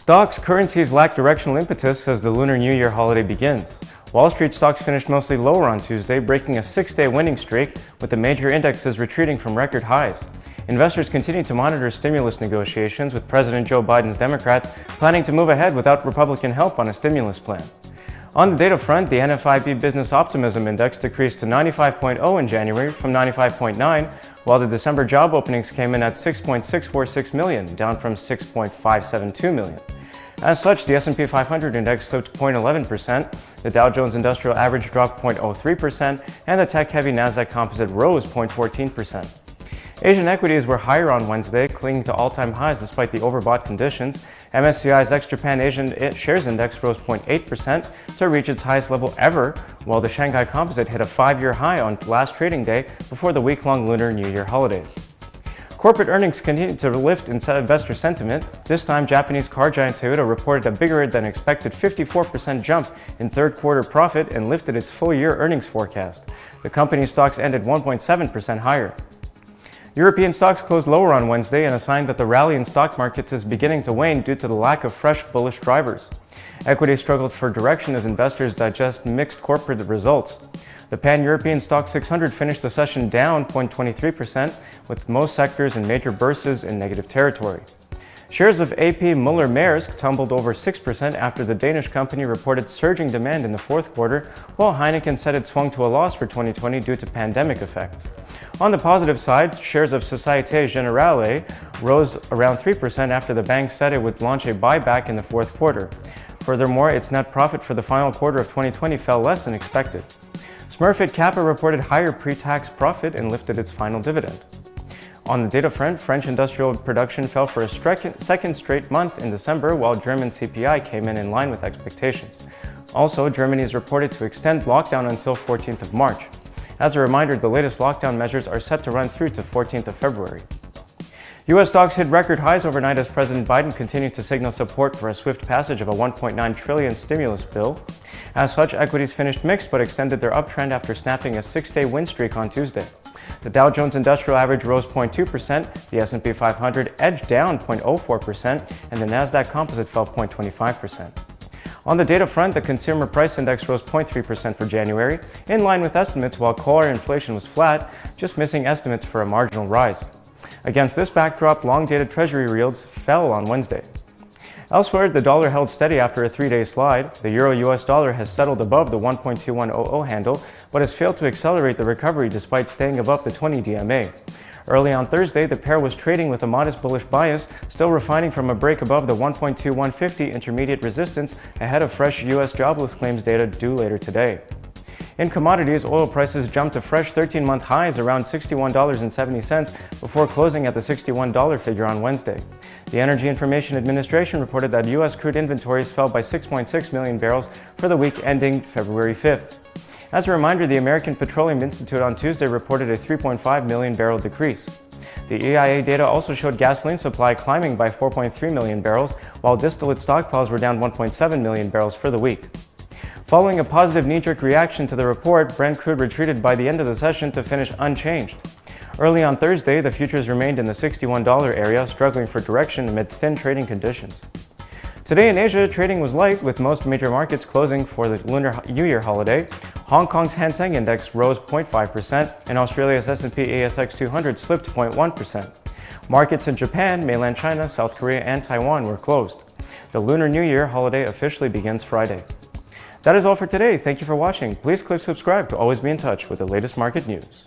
Stocks, currencies lack directional impetus as the Lunar New Year holiday begins. Wall Street stocks finished mostly lower on Tuesday, breaking a six-day winning streak, with the major indexes retreating from record highs. Investors continue to monitor stimulus negotiations, with President Joe Biden's Democrats planning to move ahead without Republican help on a stimulus plan. On the data front, the NFIB Business Optimism Index decreased to 95.0 in January from 95.9, while the December job openings came in at 6.646 million, down from 6.572 million. As such, the S&P 500 index slipped 0.11%, the Dow Jones Industrial Average dropped 0.03%, and the tech-heavy Nasdaq Composite rose 0.14%. Asian equities were higher on Wednesday, clinging to all-time highs despite the overbought conditions. MSCI's ex-Japan Asian Shares Index rose 0.8% to reach its highest level ever, while the Shanghai Composite hit a 5-year high on last trading day before the week-long Lunar New Year holidays. Corporate earnings continued to lift investor sentiment. This time, Japanese car giant Toyota reported a bigger-than-expected 54% jump in third-quarter profit and lifted its full-year earnings forecast. The company's stocks ended 1.7% higher. European stocks closed lower on Wednesday in a sign that the rally in stock markets is beginning to wane due to the lack of fresh bullish drivers. Equities struggled for direction as investors digest mixed corporate results. The Pan-European Stock 600 finished the session down 0.23%, with most sectors and major bourses in negative territory. Shares of AP Møller-Maersk tumbled over 6% after the Danish company reported surging demand in the fourth quarter, while Heineken said it swung to a loss for 2020 due to pandemic effects. On the positive side, shares of Société Générale rose around 3% after the bank said it would launch a buyback in the fourth quarter. Furthermore, its net profit for the final quarter of 2020 fell less than expected. Smurfit Kappa reported higher pre-tax profit and lifted its final dividend. On the data front, French industrial production fell for a second straight month in December, while German CPI came in line with expectations. Also, Germany is reported to extend lockdown until 14th of March. As a reminder, the latest lockdown measures are set to run through to 14th of February. U.S. stocks hit record highs overnight as President Biden continued to signal support for a swift passage of a $1.9 trillion stimulus bill. As such, equities finished mixed but extended their uptrend after snapping a six-day win streak on Tuesday. The Dow Jones Industrial Average rose 0.2%, the S&P 500 edged down 0.04%, and the Nasdaq Composite fell 0.25%. On the data front, the Consumer Price Index rose 0.3% for January, in line with estimates, while core inflation was flat, just missing estimates for a marginal rise. Against this backdrop, long-dated Treasury yields fell on Wednesday. Elsewhere, the dollar held steady after a three-day slide. The euro-US dollar has settled above the 1.2100 handle, but has failed to accelerate the recovery despite staying above the 20 DMA. Early on Thursday, the pair was trading with a modest bullish bias, still refining from a break above the 1.2150 intermediate resistance ahead of fresh U.S. jobless claims data due later today. In commodities, oil prices jumped to fresh 13-month highs around $61.70 before closing at the $61 figure on Wednesday. The Energy Information Administration reported that U.S. crude inventories fell by 6.6 million barrels for the week ending February 5th. As a reminder, the American Petroleum Institute on Tuesday reported a 3.5 million barrel decrease. The EIA data also showed gasoline supply climbing by 4.3 million barrels, while distillate stockpiles were down 1.7 million barrels for the week. Following a positive knee-jerk reaction to the report, Brent crude retreated by the end of the session to finish unchanged. Early on Thursday, the futures remained in the $61 area, struggling for direction amid thin trading conditions. Today in Asia, trading was light, with most major markets closing for the Lunar New Year holiday. Hong Kong's Hang Seng Index rose 0.5%, and Australia's S&P ASX 200 slipped 0.1%. Markets in Japan, mainland China, South Korea, and Taiwan were closed. The Lunar New Year holiday officially begins Friday. That is all for today. Thank you for watching. Please click subscribe to always be in touch with the latest market news.